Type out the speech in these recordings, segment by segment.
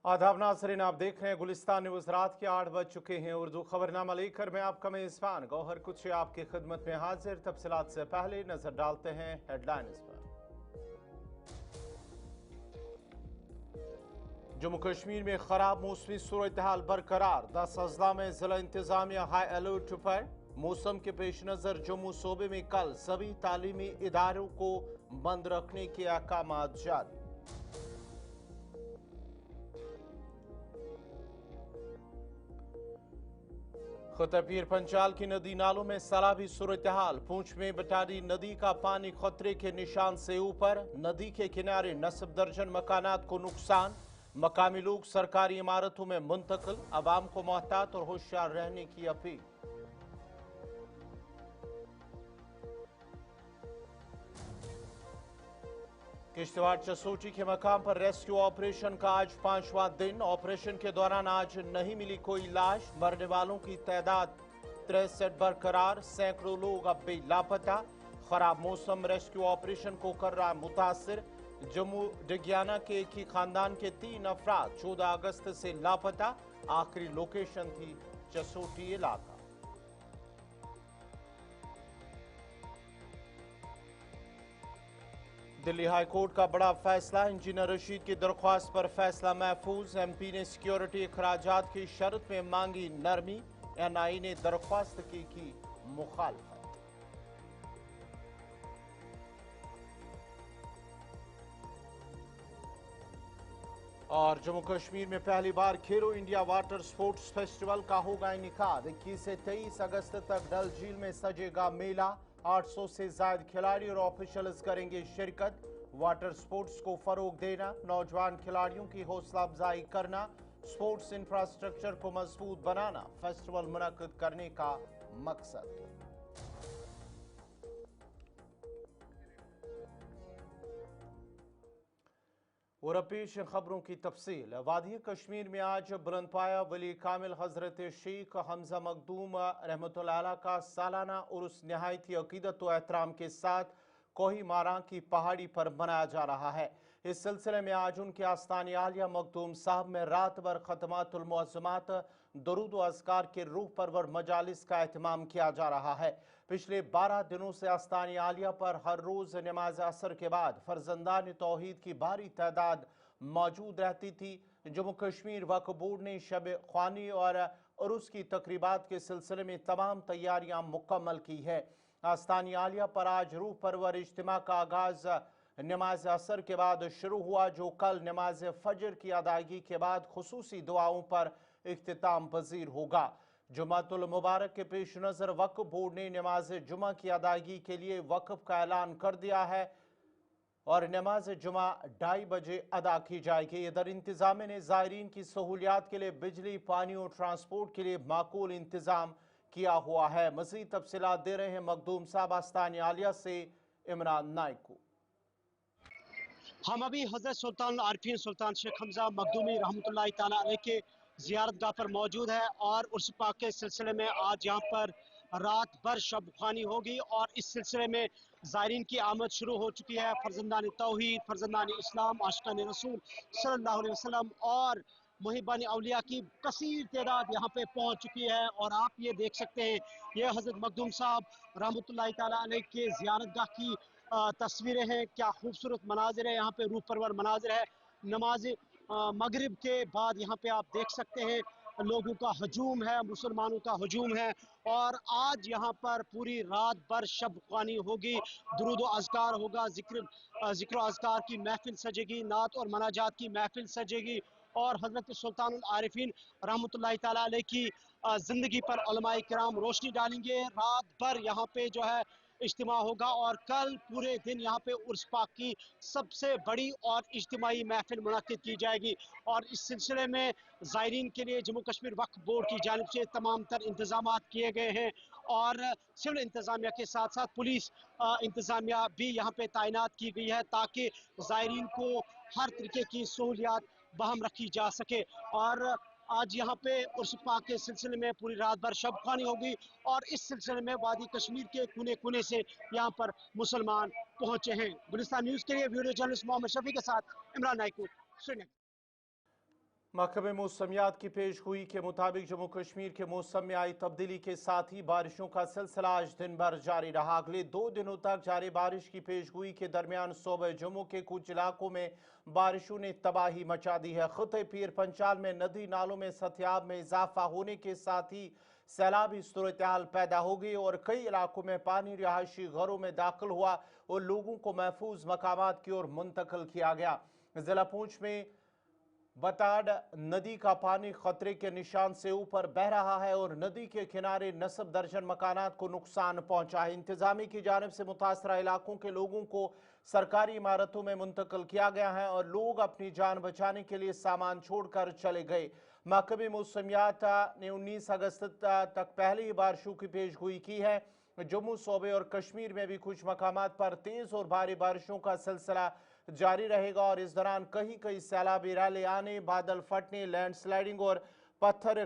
आदाब नाज़रीन, आप देख रहे हैं गुलिस्तान न्यूज़। रात के 8 बज चुके हैं। उर्दू खबरनामा लेकर मैं आपका मेज़बान गौहर कुछ आपकी खिदमत में हाजिर। तफसीलात से पहले नजर डालते हैं हेडलाइंस पर। जम्मू कश्मीर में खराब मौसमी सूरत हाल बरकरार। 10 अजला में जिला इंतजामिया हाई अलर्ट पर। मौसम के पेश नजर जम्मू सूबे में कल सभी तालीमी इदारों को बंद रखने के अहकाम जारी। खुतपीर पंचाल की नदी नालों में सैलाबी सूरत हाल। पूंछ में बटारी नदी का पानी खतरे के निशान से ऊपर। नदी के किनारे नस्ब दर्जन मकानात को नुकसान। मकामी लोग सरकारी इमारतों में मुंतकिल। अवाम को मोहतात और होशियार रहने की अपील। किश्तवाड़ चसोटी के मकाम पर रेस्क्यू ऑपरेशन का आज 5वां दिन। ऑपरेशन के दौरान आज नहीं मिली कोई लाश। मरने वालों की तादाद 63 बरकरार। सैकड़ों लोग अब भी लापता। खराब मौसम रेस्क्यू ऑपरेशन को कर रहा मुतासिर। जम्मू डिग्याना के एक ही खानदान के 3 अफराद 14 अगस्त से लापता। आखिरी लोकेशन थी चसोटी इलाका। दिल्ली हाई कोर्ट का बड़ा फैसला। इंजीनियर रशीद की दरख्वास्त पर फैसला महफूज। एमपी ने सिक्योरिटी अखराजात की शर्त में मांगी नरमी। एनआई ने दरख्वास्त की मुखालफत। और जम्मू कश्मीर में पहली बार खेलो इंडिया वाटर स्पोर्ट्स फेस्टिवल का होगा इनेकाद। 21 से 23 अगस्त तक डल झील में सजेगा मेला। 800 से ज्यादा खिलाड़ी और ऑफिशियल्स करेंगे शिरकत। वाटर स्पोर्ट्स को फरोग देना, नौजवान खिलाड़ियों की हौसला अफजाई करना, स्पोर्ट्स इंफ्रास्ट्रक्चर को मजबूत बनाना फेस्टिवल मुनक्किद करने का मकसद। और पेश खबरों की तफसील। वादी कश्मीर में आज बुलंदपाया वली कामिल हजरत शेख हमजा मखदूम रहमतुल्लाह अलैह का सालाना उर्स नहायती अकीदत व एहतराम के साथ कोही मारा की पहाड़ी पर मनाया जा रहा है। इस सिलसिले में आज उनके आस्तान आलिया मखदूम साहब में रात भर खतमातुल मुअज़्ज़मात, दुरूद व अज़कार के रूह परवर मजालिस का एहतमाम किया जा रहा है। पिछले 12 दिनों से आस्तान आलिया पर हर रोज नमाज असर के बाद फर्जंदान तौहीद की भारी तादाद मौजूद रहती थी। जम्मू कश्मीर वक्फ बोर्ड ने शब ख्वानी और उर्स की तकरीबात के सिलसिले में तमाम तैयारियां मुकम्मल की है। आस्तान आलिया पर आज रूह परवर इज्तिमा का आगाज नमाज असर के बाद शुरू हुआ, जो कल नमाज फजर की अदायगी के बाद खुसूसी दुआओं पर इख्तिताम पजीर होगा। जुमातुल मुबारक के पेश नजर वक्फ बोर्ड ने नमाज जुमा की अदायगी के लिए वक्फ का ऐलान कर दिया है और नमाज जुमा 2:30 बजे अदा की जाएगी। इधर इंतजामिया ने ज़ायरीन की सहूलियात के लिए बिजली, पानी और ट्रांसपोर्ट के लिए माकूल इंतजाम किया हुआ है। मज़ीद तफसीलात दे रहे हैं मखदूम साहब आस्तान आलिया से इमरान नाइक को। हम अभी हजरत सुल्तान आरिफीन सुल्तान शेख हमजा मखदूमी रहमतुल्लाह तआला अलैह के ज़ियारतगाह पर मौजूद है और उर्स पाक के सिलसिले में आज यहाँ पर रात भर शब ख्वानी होगी और इस सिलसिले में ज़ायरीन की आमद शुरू हो चुकी है। फर्जंदान तौहीद, फर्जंदान इस्लाम, आशिकान रसूल सल्लल्लाहु अलैहि वसल्लम और मुहिबान औलिया की कसीर तादाद यहाँ पे पहुँच चुकी है और आप ये देख सकते हैं, ये हज़रत मखदूम साहब रहमतुल्लाह तआला अलैह के ज़ियारतगाह की तस्वीरें हैं। क्या खूबसूरत मनाजिर है, यहाँ पे रूह परवर मनाजिर है। नमाज मगरिब के बाद यहाँ पे आप देख सकते हैं लोगों का हजूम है, मुसलमानों का हजूम है और आज यहाँ पर पूरी रात भर शब ख्वानी होगी, दुरूद व अज़कार होगा, जिक्र अज़कार की महफिल सजेगी, नात और मनाजात की महफिल सजेगी और हज़रत सुल्तानुल आरिफीन रहमतुल्लाह तआला अलैह की ज़िंदगी पर उलमाए किराम रोशनी डालेंगे। रात भर यहाँ पे जो है इज्तिमा होगा और कल पूरे दिन यहाँ पे उर्स पाक की सबसे बड़ी और इज्तिमाई महफिल मुनक्किद की जाएगी और इस सिलसिले में ज़ायरीन के लिए जम्मू कश्मीर वक्फ बोर्ड की जानिब से तमाम तर इंतजाम किए गए हैं और सिविल इंतजामिया के साथ साथ पुलिस इंतजामिया भी यहाँ पे तैनात की गई है ताकि ज़ायरीन को हर तरीके की सहूलियात बहम रखी जा सके। और आज यहाँ पे उर्स पाक के सिलसिले में पूरी रात भर शब ख्वानी होगी और इस सिलसिले में वादी कश्मीर के कोने कोने से यहाँ पर मुसलमान पहुंचे हैं। गुलिस्तान न्यूज़ के लिए वीडियो जर्नलिस्ट मोहम्मद शफी के साथ इमरान नाइक, श्रीनगर। महकमे मौसमियात की पेशगोई के मुताबिक जम्मू कश्मीर के मौसम में आई तब्दीली के साथ ही बारिशों का सिलसिला आज दिन भर जारी रहा। अगले 2 दिनों तक जारी बारिश की पेशगोई के दरमियान सूबे जम्मू के कुछ इलाकों में बारिशों ने तबाही मचा दी है। खुते पीर पंचाल में नदी नालों में सतियाब में इजाफा होने के साथ ही सैलाबी सूरत हाल पैदा हो गई और कई इलाकों में पानी रिहायशी घरों में दाखिल हुआ और लोगों को महफूज मकामात की ओर मुंतकिल किया गया। जिला पूंछ में बताड़ नदी का पानी खतरे के निशान से ऊपर बह रहा है और नदी के किनारे नस्ब दर्जन मकानात को नुकसान पहुंचा है। इंतजामी की जानिब से मुतासरा इलाकों के लोगों को सरकारी इमारतों में मुंतकिल किया गया है और लोग अपनी जान बचाने के लिए सामान छोड़कर चले गए। महकमे मौसमियात ने 19 अगस्त तक पहली बारिशों की पेशगोई की है। जम्मू सूबे और कश्मीर में भी कुछ मकामात पर तेज और भारी बारिशों का सिलसिला जारी रहेगा और इस दौरान कहीं कहीं सैलाबी रैली आने, बादल फटने, लैंडस्लाइडिंग और पत्थर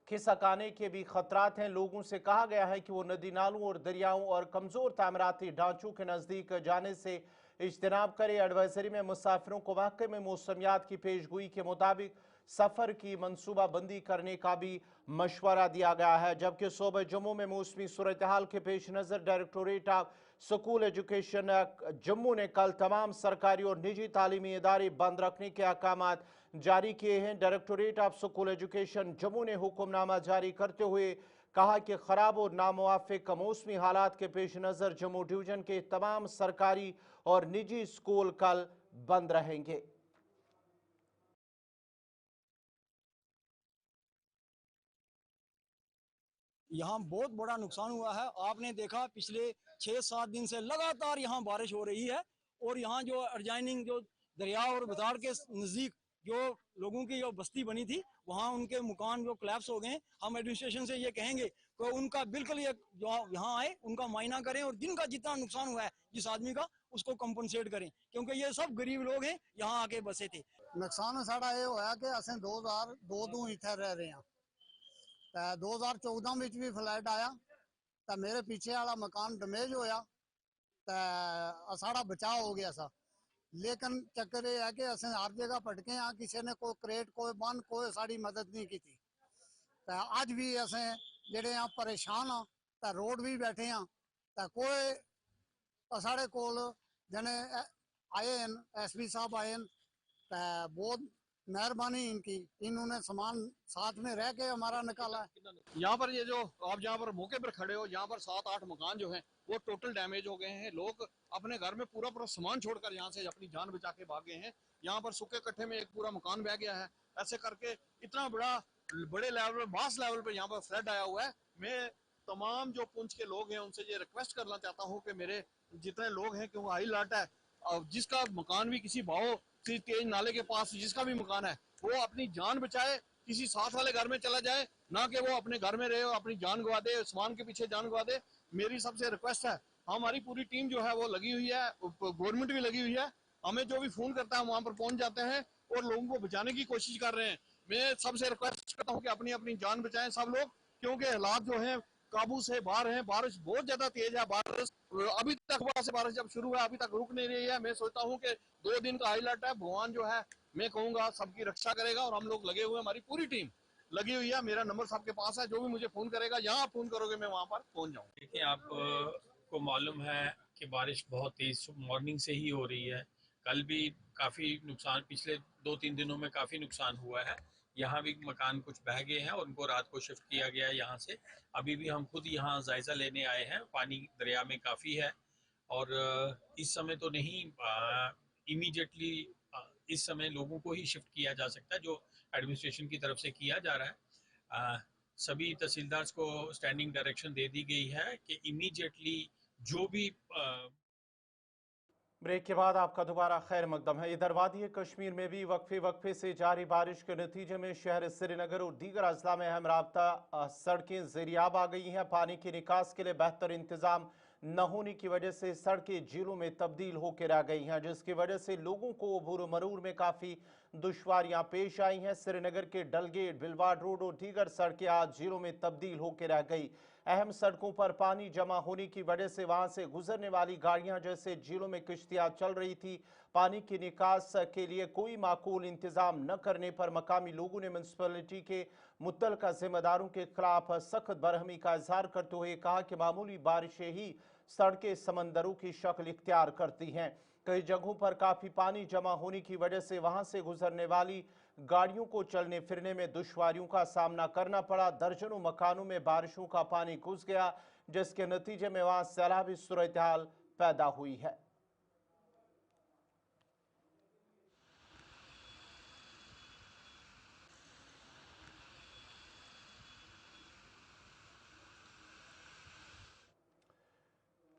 खिसक आने के भी खतरात हैं। लोगों से कहा गया है कि वो नदी नालों और दरियाओं और कमजोर तामीराती ढांचों के नजदीक जाने से इज्तनाब करे। एडवाइजरी में मुसाफिरों को महकमे मौसमियात की पेशगोई के मुताबिक सफर की मनसूबाबंदी करने का भी मशवरा दिया गया है। जबकि सूबे जम्मू में मौसमी सूरत हाल के पेश नजर directorate of school education Jammu ने कल तमाम सरकारी और निजी तालीमी इदारे बंद रखने के अहकाम जारी किए हैं। Directorate of school education Jammu ने हुक्मनामा जारी करते हुए कहा कि खराब और नामुवाफिक मौसमी हालात के पेश नजर जम्मू डिवीजन के तमाम सरकारी और निजी स्कूल कल बंद रहेंगे। यहाँ बहुत बड़ा नुकसान हुआ है। आपने देखा पिछले 6-7 दिन से लगातार यहाँ बारिश हो रही है और यहाँ जो एडजाइनिंग जो दरिया और बताड़ के नज़दीक जो लोगों की जो बस्ती बनी थी वहाँ उनके मकान जो कोलैप्स हो गए। हम एडमिनिस्ट्रेशन से ये कहेंगे कि उनका बिल्कुल ये जो यहाँ आए उनका मायना करें और जिनका जितना नुकसान हुआ है जिस आदमी का उसको कंपनसेट करें, क्योंकि ये सब गरीब लोग हैं यहाँ आके बसे थे। नुकसान साड़ा ये होया कि असें 2002 ਤੋਂ ਇੱਥੇ ਰਹਿ ਰਹੇ ਹਾਂ ਤੇ 2014 ਵਿੱਚ ਵੀ ਫਲੱਡ ਆਇਆ ਤਾਂ ਮੇਰੇ ਪਿੱਛੇ ਵਾਲਾ ਮਕਾਨ ਡੈਮੇਜ ਹੋਇਆ ਤੇ ਸਾਡਾ ਬਚਾਅ ਹੋ ਗਿਆ सा। लेकिन चक्कर ये है कि असें हर जगह भटके हाँ, किसी ने कोई क्रेट कोई बन कोई साड़ी मदद नहीं की। तो अज भी असें जेडे हाँ परेशान हाँ तो रोड भी बैठे हाँ तो कोई साढ़े कोल जने आए हैं SP साहब आए हैं तो बहुत मेहरबानी इनकी, इन्होंने सामान साथ में रह के हमारा निकाला है। यहाँ पर ये जो आप जहाँ पर मौके पर खड़े हो यहाँ पर 7-8 मकान जो हैं वो टोटल डैमेज हो गए हैं। लोग अपने घर में पूरा पूरा सामान छोड़कर यहाँ से अपनी जान बचा के भागे हैं। यहाँ पर सूखे कट्टे में एक पूरा मकान बह गया है। ऐसे करके इतना बड़े लेवल पर मास लेवल पर यहाँ पर फ्लड आया हुआ है। मैं तमाम जो पुंछ के लोग हैं उनसे ये रिक्वेस्ट करना चाहता हूँ कि मेरे जितने लोग हैं कि वो हाई अलर्ट है और जिसका मकान भी किसी भाव तेज नाले के पास जिसका भी मकान है वो अपनी जान बचाए, किसी साथ वाले घर में चला जाए, ना कि वो अपने घर में रहे और अपनी जान गवा दे, सामान के पीछे जान गवा दे। मेरी सबसे रिक्वेस्ट है, हमारी पूरी टीम जो है वो लगी हुई है, गवर्नमेंट भी लगी हुई है। हमें जो भी फोन करता है वहां पर पहुंच जाते हैं और लोगों को बचाने की कोशिश कर रहे हैं। मैं सबसे रिक्वेस्ट करता हूँ कि अपनी अपनी जान बचाएं सब लोग, क्योंकि हालात जो है काबू से बाहर है। बारिश बहुत ज्यादा तेज है। बारिश अभी तक सुबह से बारिश जब शुरू है अभी तक रुक नहीं रही है। मैं सोचता हूँ कि 2 दिन का हाईलाइट है। भगवान जो है मैं कहूँगा सबकी रक्षा करेगा और हम लोग लगे हुए, हमारी पूरी टीम लगी हुई है। मेरा नंबर सबके पास है, जो भी मुझे फोन करेगा यहाँ फोन करोगे मैं वहां पर पहुंच जाऊँ। देखिए आप को मालूम है कि बारिश बहुत तेज मॉर्निंग से ही हो रही है। कल भी काफ़ी नुकसान, पिछले 2-3 दिनों में काफ़ी नुकसान हुआ है। यहाँ भी मकान कुछ बह गए हैं और उनको रात को शिफ्ट किया गया है यहाँ से। अभी भी हम खुद यहाँ जायज़ा लेने आए हैं। पानी दरिया में काफ़ी है और इस समय तो नहीं इमीडिएटली इस समय लोगों को ही शिफ्ट किया जा सकता है, जो एडमिनिस्ट्रेशन की तरफ से किया जा रहा है। सभी तहसीलदार को स्टैंडिंग डायरेक्शन दे दी गई है कि इमीडिएटली जो भी ब्रेक के बाद आपका दोबारा खैर मकदम है। इधर वादी कश्मीर में भी वक्फे से जारी बारिश के नतीजे में शहर श्रीनगर और दीगर अजला में अहम राब्ता सड़कें ज़ेरियाब आ गई हैं। पानी की निकास के लिए बेहतर इंतजाम न होने की वजह से सड़कें झीलों में तब्दील होकर रह गई हैं, जिसकी वजह से लोगों को अबूर मरूर में काफ़ी दुश्वारियां पेश आई हैं। श्रीनगर के डलगेट, बिलवाड रोड और दीगर सड़कें आज झीलों में तब्दील होकर रह गई। अहम सड़कों पर पानी जमा होने की वजह से वहां से गुजरने वाली गाड़ियां जैसे झीलों में किश्तियां चल रही थी। पानी की निकास के लिए कोई माकूल इंतजाम न करने पर मकामी लोगों ने म्यूनसिपलिटी के मुतल्लिका जिम्मेदारों के खिलाफ सख्त बरहमी का इजहार करते हुए कहा कि मामूली बारिशें ही सड़कें समंदरों की शक्ल इख्तियार करती हैं। कई जगहों पर काफी पानी जमा होने की वजह से वहां से गुजरने वाली गाड़ियों को चलने फिरने में दुश्वारियों का सामना करना पड़ा। दर्जनों मकानों में बारिशों का पानी घुस गया, जिसके नतीजे में वहां सैलाबी सूरत हाल पैदा हुई है।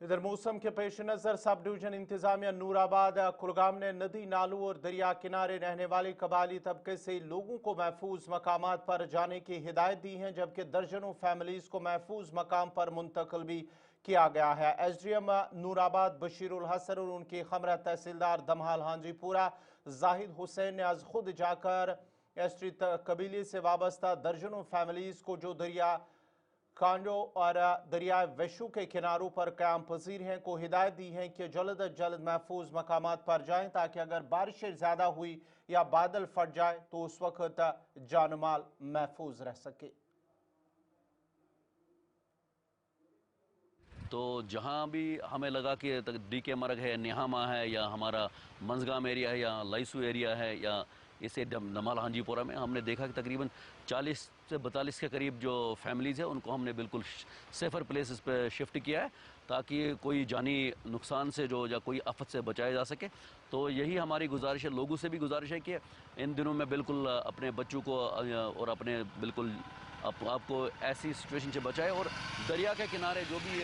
इधर मौसम के पेश नजर सब डिवीजन इंतजामिया नूराबाद कुलगाम ने नदी नालों और दरिया किनारे रहने वाले कबायली तबके से लोगों को महफूज मकामात पर जाने की हिदायत दी है, जबकि दर्जनों फैमिलीज को महफूज मकाम पर मुंतकिल भी किया गया है। SDM नूराबाद बशीरुल हसन और उनकी खमरा तहसीलदार दमहाल हांजीपुरा जाहिद हुसैन ने आज खुद जाकर एस्ट्री कबीले से वाबस्ता दर्जनों फैमिलीज को जो दरिया कांडो और दरिया वेशु के किनारों पर क़याम पजीर हैं को हिदायत दी है कि जल्द अज जल्द महफूज मकामात पर जाएं, ताकि अगर बारिशें ज़्यादा हुई या बादल फट जाए तो उस वक्त जानमाल महफूज रह सके। तो जहाँ भी हमें लगा कि DK मरग है, निहामा है, या हमारा मंजगाम एरिया है, या लाइसू एरिया है, या इसे दमहाल हांजीपुरा में हमने देखा कि तकरीबन 40 से 42 के करीब जो फैमिलीज़ है उनको हमने बिल्कुल सेफ़र प्लेसेस पे शिफ्ट किया है, ताकि कोई जानी नुकसान से जो या कोई आफत से बचाया जा सके। तो यही हमारी गुजारिश है, लोगों से भी गुजारिश है कि इन दिनों में बिल्कुल अपने बच्चों को और अपने बिल्कुल आपको ऐसी सिचुएशन से बचाए, और दरिया के किनारे जो भी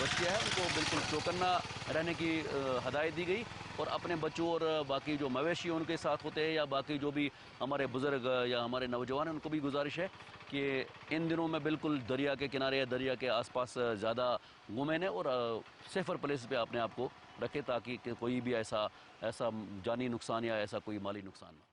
बस्तियाँ हैं उनको बिल्कुल चौकन्ना रहने की हदायत दी गई, और अपने बच्चों और बाकी जो मवेशी उनके साथ होते हैं या बाकी जो भी हमारे बुज़ुर्ग या हमारे नौजवान हैं उनको भी गुजारिश है कि इन दिनों में बिल्कुल दरिया के किनारे या दरिया के आसपास ज़्यादा घूमें नहीं और सेफ़र प्लेस पे अपने आप को रखें, ताकि कोई भी ऐसा जानी नुकसान या ऐसा कोई माली नुकसान ना।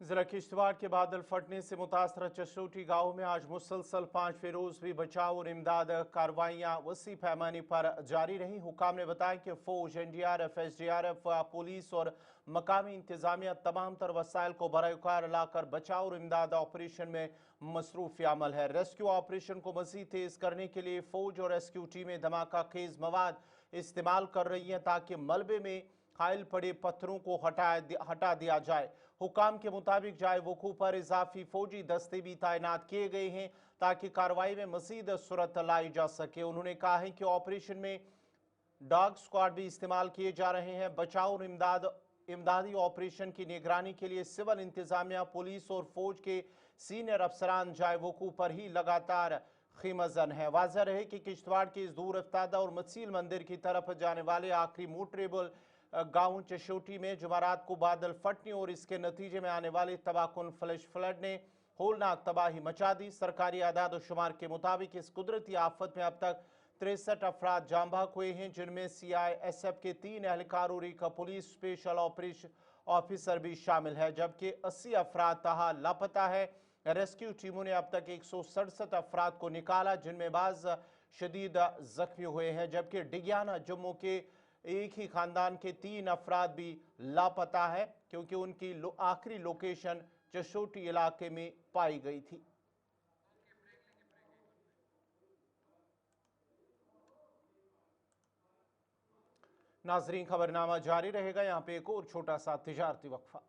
जिला किश्तवाड़ के बादल फटने से मुतासरा चशोटी गांव में आज मुसलसल 5वें रोज भी बचाव और इमदाद कार्रवाइयां वसी पैमाने पर जारी रही। हुकाम ने बताया कि फौज, NDRF, SDRF, पुलिस और मकामी इंतजामिया तमाम तर वसाइल को बरकार लाकर बचाव और इमदाद ऑपरेशन में मसरूफ अमल है। रेस्क्यू ऑपरेशन को मजीद तेज करने के लिए फौज और रेस्क्यू टीमें धमाका खेज मवाद इस्तेमाल कर रही हैं, ताकि मलबे में खाइल पड़े पत्थरों को हटा दिया जाए। हुकाम के मुताबिक जाए वकू पर इजाफी फौजी दस्ते भी तैनात किए गए हैं, ताकि कार्रवाई में मजीद सूरत लाई जा सके। उन्होंने कहा है कि ऑपरेशन में डॉग स्क्वाड भी इस्तेमाल किए जा रहे हैं। बचाव और इमदादी ऑपरेशन की निगरानी के लिए सिविल इंतजामिया, पुलिस और फौज के सीनियर अफसरान जाए वकू पर ही लगातार खीमजन है। वाज़ह रहे कि किश्तवाड़ के इस दूर अफ्तादा और मसील मंदिर की तरफ जाने वाले आखिरी मोटरेबल गांव चशोटी में जुमारात को बादल फटने और इसके नतीजे में आने वाले तबाहकुन फ्लैश फ्लड ने होलनाक तबाही मचा दी। सरकारी आदाद और शुमार के मुताबिक इस कुदरती आफत में अब तक 63 अफराद जाँ बहक हुए हैं, जिनमें CISF के 3 एहलकार और एक पुलिस स्पेशल ऑपरेशन ऑफिसर भी शामिल है, जबकि 80 अफराद तहा लापता है। रेस्क्यू टीमों ने अब तक 167 अफराद को निकाला, जिनमें बाज शदीद जख्मी हुए हैं, जबकि डिगियाना जम्मू के एक ही खानदान के 3 अफराद भी लापता है, क्योंकि उनकी आखिरी लोकेशन चशोटी इलाके में पाई गई थी। नाजरीन, खबरनामा जारी रहेगा। यहाँ पे एक और छोटा सा तिजारती वक्फा।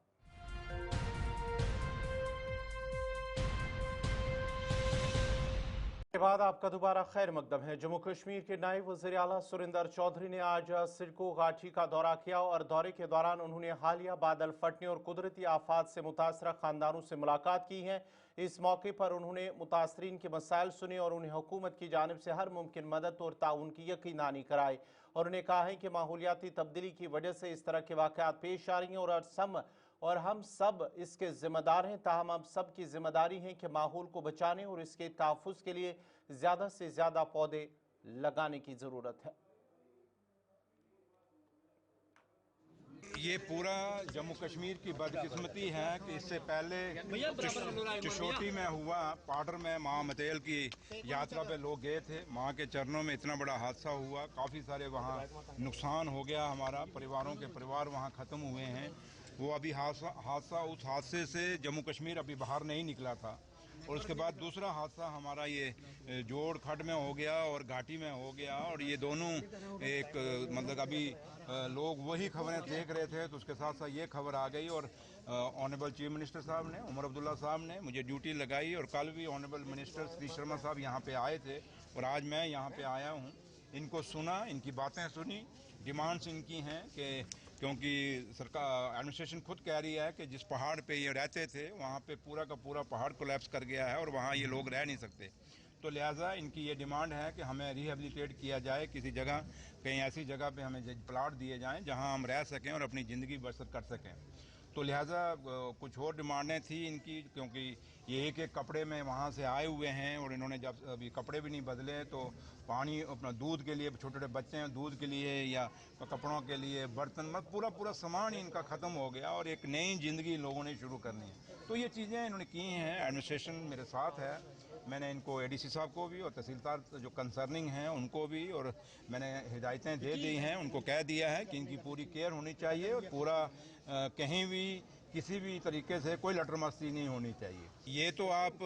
के बाद आपका दोबारा खैर मकदम है। जम्मू कश्मीर के नायब वज़ीर आला सुरिंदर चौधरी ने आज सिरको घाटी का दौरा किया और दौरे के दौरान उन्होंने हालिया बादल फटने और कुदरती आफात से मुतासरा खानदानों से मुलाकात की है। इस मौके पर उन्होंने मुतासरीन के मसाइल सुने और उन्हें हुकूमत की जानिब से हर मुमकिन मदद और ताउन की यकीनानी कराई। और उन्हें कहा है कि माहौलियाती तब्दीली की वजह से इस तरह के वाक़यात पेश आ रही हैं और हम सब इसके जिम्मेदार हैं। ताहम हम सब की जिम्मेदारी है कि माहौल को बचाने और इसके तहफ़्फ़ुज़ के लिए ज़्यादा से ज़्यादा पौधे लगाने की ज़रूरत है। ये पूरा जम्मू कश्मीर की बदकिस्मती है कि इससे पहले चिशोटी में हुआ, पाडर में माँ मतेल की यात्रा पे लोग गए थे, माँ के चरणों में इतना बड़ा हादसा हुआ, काफ़ी सारे वहाँ नुकसान हो गया, हमारा परिवारों के परिवार वहाँ ख़त्म हुए हैं। वो अभी हादसा उस हादसे से जम्मू कश्मीर अभी बाहर नहीं निकला था। और उसके बाद दूसरा हादसा हमारा ये जोड़ खड्ड में हो गया और घाटी में हो गया, और ये दोनों एक मतलब अभी लोग वही खबरें देख रहे थे तो उसके साथ साथ ये खबर आ गई। और ऑनरेबल चीफ मिनिस्टर साहब ने, उमर अब्दुल्ला साहब ने मुझे ड्यूटी लगाई, और कल भी ऑनरेबल मिनिस्टर श्री शर्मा साहब यहाँ पे आए थे, और आज मैं यहाँ पे आया हूँ। इनको सुना, इनकी बातें सुनी, डिमांड्स इनकी हैं कि क्योंकि सरकार एडमिनिस्ट्रेशन खुद कह रही है कि जिस पहाड़ पे ये रहते थे वहाँ पे पूरा का पूरा पहाड़ कोलैप्स कर गया है और वहाँ ये लोग रह नहीं सकते। तो लिहाजा इनकी ये डिमांड है कि हमें रिहेबिलिटेट किया जाए, किसी जगह कहीं ऐसी जगह पे हमें प्लाट दिए जाएं जहाँ हम रह सकें और अपनी ज़िंदगी बसर कर सकें। तो लिहाजा कुछ और डिमांडें थी इनकी, क्योंकि ये एक कपड़े में वहाँ से आए हुए हैं और इन्होंने जब अभी कपड़े भी नहीं बदले तो पानी अपना दूध के लिए, छोटे छोटे बच्चे हैं दूध के लिए या कपड़ों के लिए, बर्तन मत पूरा सामान ही इनका ख़त्म हो गया और एक नई ज़िंदगी लोगों ने शुरू करनी है। तो ये चीज़ें इन्होंने की हैं, एडमिनिस्ट्रेशन मेरे साथ है। मैंने इनको एडीसी साहब को भी और तहसीलदार जो कंसर्निंग हैं उनको भी और मैंने हिदायतें दे दी हैं, उनको कह दिया है कि इनकी पूरी केयर होनी चाहिए और पूरा कहीं भी किसी भी तरीके से कोई लटर मस्ती नहीं होनी चाहिए। ये तो आप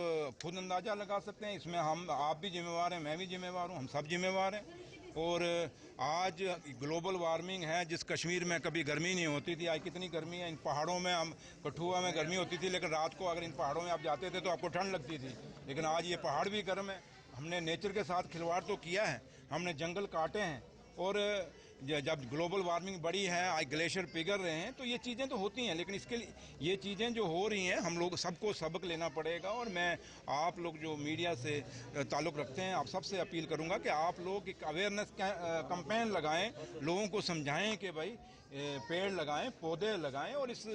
खुद अंदाज़ा लगा सकते हैं, इसमें आप भी जिम्मेवार हैं, मैं भी जिम्मेवार हूँ, हम सब जिम्मेवार हैं। और आज ग्लोबल वार्मिंग है, जिस कश्मीर में कभी गर्मी नहीं होती थी, आज कितनी गर्मी है। इन पहाड़ों में हम कठुआ में गर्मी होती थी, लेकिन रात को अगर इन पहाड़ों में आप जाते थे तो आपको ठंड लगती थी, लेकिन आज ये पहाड़ भी गर्म है। हमने नेचर के साथ खिलवाड़ तो किया है, हमने जंगल काटे हैं, और जब ग्लोबल वार्मिंग बढ़ी है, आज ग्लेशियर पिघल रहे हैं, तो ये चीज़ें तो होती हैं, लेकिन इसके लिए ये चीज़ें जो हो रही हैं हम लोग सबको सबक लेना पड़ेगा। और मैं आप लोग जो मीडिया से ताल्लुक़ रखते हैं, आप सबसे अपील करूंगा कि आप लोग एक अवेयरनेस कैंपेन लगाएं, लोगों को समझाएं कि भाई पेड़ लगाएं, पौधे लगाएं। और इस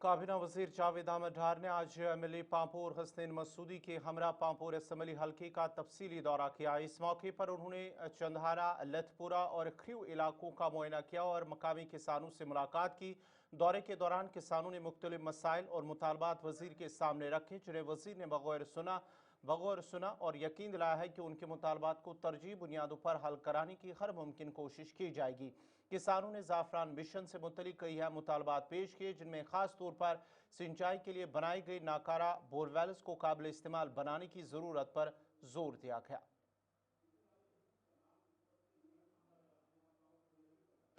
काबीना वजीर जावेद अहमद डार ने आज एमएलए पांपोर हसनैन मसूदी के हमरा पांपोर असम्बली हल्के का तफसीली दौरा किया। इस मौके पर उन्होंने चंदहारा, लथपुरा और ख्रीव इलाकों का मुआयना किया और मकामी किसानों से मुलाकात की। दौरे के दौरान किसानों ने मुख्तलिफ मसाइल और मुतालबात वजीर के सामने रखे, जिन्हें वजीर ने बगौर सुना और यकीन दिलाया है कि उनके मुतालबात को तरजीह बुनियादों पर हल कराने की हर मुमकिन कोशिश की जाएगी। किसानों ने ज़ाफ़रान मिशन से मुतल्लिक़ कई अहम मुतालबात पेश किए, जिनमें ख़ास तौर पर सिंचाई के लिए बनाई गई नाकारा बोरवेल्स को काबिल इस्तेमाल बनाने की ज़रूरत पर जोर दिया गया।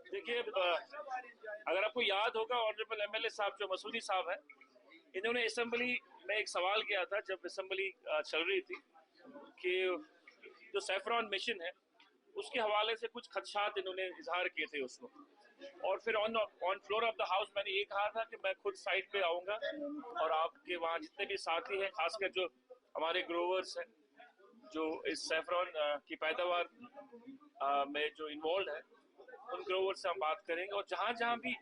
देखिए, अगर आपको याद होगा, ऑनरेबल एमएलए साहब जो मसूदी साहब हैं, इन्होंने असेंबली में एक सवाल किया था जब असेंबली चल रही थी कि जो सैफरॉन मिशन है उसके हवाले से कुछ खदशात इन्होंने इजहार किए थे उसको। और फिर on floor of the house मैंने ये कहा था कि मैं खुद साइट पे आऊँगा और आपके वहाँ जितने भी साथी हैं, खासकर जो हमारे ग्रोवर्स हैं जो इस सैफरॉन की पैदावार में जो इन्वॉल्व है, उन ग्रोवर से हम बात करेंगे और जहाँ जहाँ भी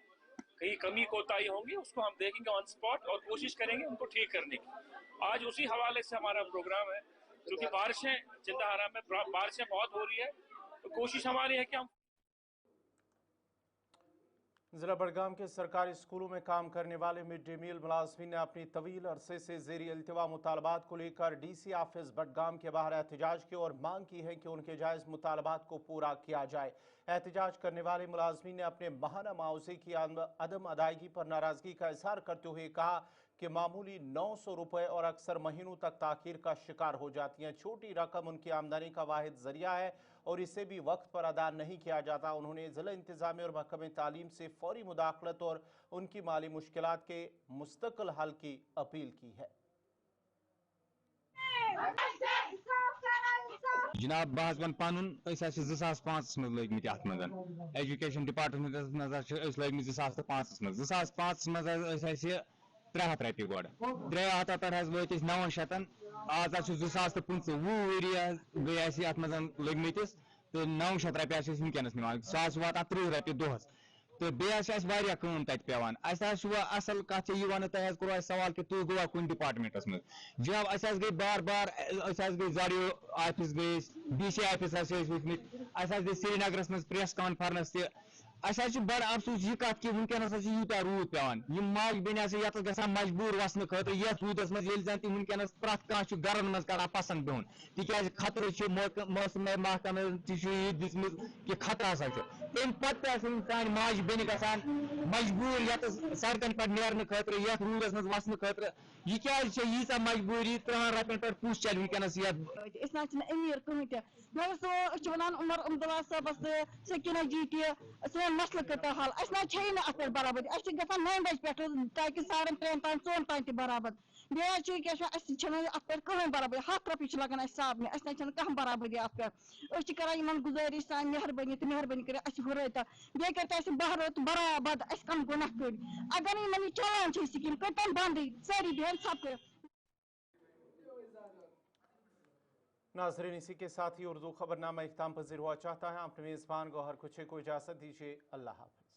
कहीं कमी कोताही होंगी उसको हम देखेंगे ऑन स्पॉट और कोशिश करेंगे उनको ठीक करने की। आज उसी हवाले से हमारा प्रोग्राम है, क्योंकि बारिशें चिंदाहारा में बारिशें बहुत हो रही है, तो कोशिश हमारी है कि हम जिला बड़गाम के सरकारी स्कूलों में काम करने वाले मिड डे मील मुलाजमीन ने अपनी तवील अरसे से ज़ेरी इल्तिवा मुतालबात को लेकर डीसी ऑफिस बड़गाम के बाहर एहतजाज की और मांग की है कि उनके जायज़ मुतालबात को पूरा किया जाए। एहतजाज करने वाले मुलाजमीन ने अपने माहाना मुआवजे की अदम अदायगी पर नाराज़गी का इजहार करते हुए कहा कि मामूली 900 रुपये और अक्सर महीनों तक ताखीर का शिकार हो जाती हैं। छोटी रकम उनकी आमदनी का वाहिद जरिया है और इसे भी वक्त पर अदा नहीं किया जाता। उन्होंने ज़िला इंतज़ामिया और महकमे तालीम से फौरी मुदाखलत और उनकी माली मुश्किलात के मुस्तकिल हल की अपील की है। जनाब बह वन पन 2005 मज लगित अत मज एजुकेशन डिपार्टमेंटस मज लगित 2005 मज 2005 मज 300 रपये गोड़ 300 पे वत 900 आज 2015 वरी गई अत मज लगित तो 900 रपये वनकस निवान सह वातान 30 रपये दोहस तो बेहद कम तक पेवान असल कत वन तह करो सवाल कि तुम गवा कुन डिपार्टमेंटस मज जब गई बार बार गई जाडियो ऑफिस गई DC ऑफिस वचमित गई श्रीनगरस मज प्रेस कॉन्फ्रेंस बड़ अफसोस यह कत कि वनकस यूता रूद पेवान माज बेन ये गसान मजबूर वसन खतर ये रूदस मज जन वनकस प्रत कह गरन मज कर पसंद बिहन तिक खतर मौसम महकमे दिसम कि खतर हसा तम पे सान माज बेन गसान मजबूर ये सड़कन पे नेरन खतर ये रूदस मज वसन खतर यह क्या यीचा मजबूरी 3 रपन पे पुश चल वनकस अमीर कहन तो वन उमर अब्दुल्ला साहबस सकीना जी सोन मसल कर हल अत बराबरी गसान 9 बजे पे ताकि 3:30 तान 4 तान बराबर बे अत पे कहें बराबरी 100 रुपये लगान साबन कह बराबरी अत पे करान गुजारिश सान मेहरबानी तो मेहरबानी कर हुरत बे कर बहरत बराबर कम गुनाह कर अगर इन चलान स्कीम कर बंद सारी बेहन सब कर। नाज़रीन इसी के साथ ही उर्दू खबरनामा इख्ताम पजीर हुआ चाहता है। अपने मेज़बान गौहर कुछे को इजाज़त दीजिए। अल्लाह हाफ़िज़।